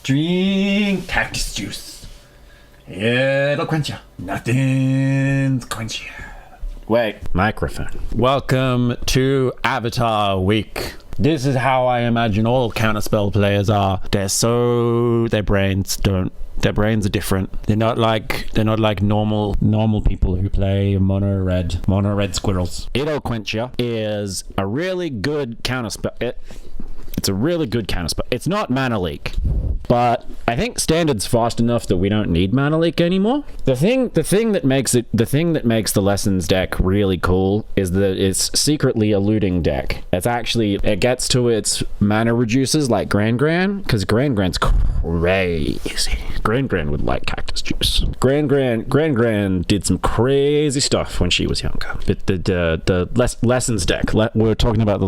Drink cactus juice. It'll quench you. Nothing's quenchy. Wait, microphone. Welcome to Avatar Week. This is how I imagine all counterspell players are. Their brains are different. They're not like normal people who play mono red squirrels. It'll quench you is a really good counterspell. It's a really good counterspell. It's not mana leak, but I think standard's fast enough that we don't need mana leak anymore. The thing that makes the lessons deck really cool is that it's secretly a looting deck. It gets to its mana reducers like Gran, because Gran's crazy. Gran would like cactus juice. Gran did some crazy stuff when she was younger. But the lessons deck. We're talking about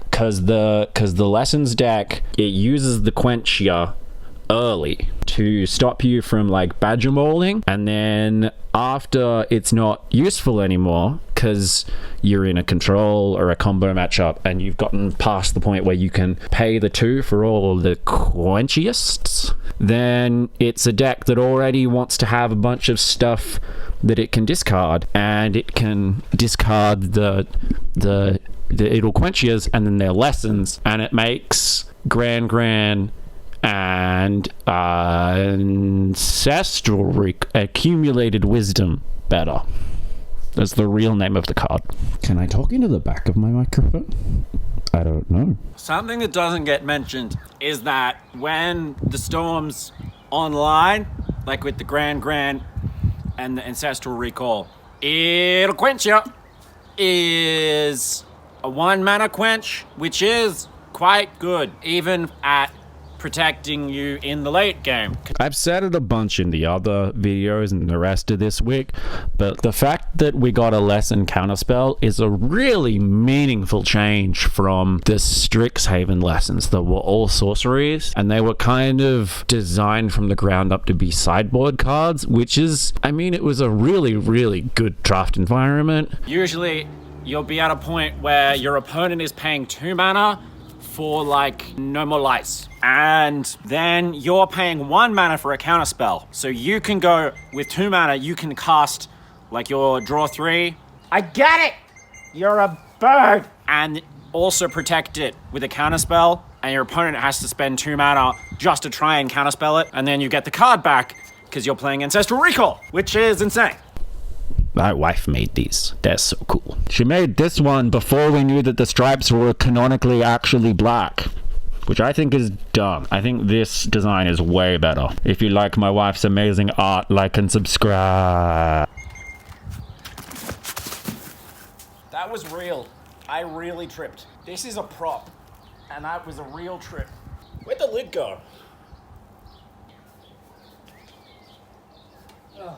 because the lessons deck, it uses the quench ya early to stop you from like badger mauling, and then after it's not useful anymore because you're in a control or a combo matchup and you've gotten past the point where you can pay the 2 for all the quenchyists, then it's a deck that already wants to have a bunch of stuff that it can discard, and it can discard the it'll quenchias and then their lessons, and it makes Gran and ancestral accumulated wisdom better. That's the real name of the card. Can I talk into the back of my microphone? I don't know. Something that doesn't get mentioned is that when the storm's online, like with the Gran and the ancestral recall, it'll quench you is a 1 mana quench, which is quite good, even at protecting you in the late game. I've said it a bunch in the other videos and the rest of this week, but the fact that we got a lesson counterspell is a really meaningful change from the Strixhaven lessons that were all sorceries, and they were kind of designed from the ground up to be sideboard cards, which is, it was a really, really good draft environment. Usually, you'll be at a point where your opponent is paying 2 mana for like no more lights, and then you're paying 1 mana for a counterspell, so you can go with 2 mana, you can cast like your draw 3, I get it, you're a bird, and also protect it with a counterspell, and your opponent has to spend 2 mana just to try and counterspell it, and then you get the card back because you're playing Ancestral Recall, which is insane. My wife made these. They're so cool. She made this one before we knew that the stripes were canonically actually black, which I think is dumb. I think this design is way better. If you like my wife's amazing art, like and subscribe. That was real. I really tripped. This is a prop, and that was a real trip. Where'd the lid go? Oh.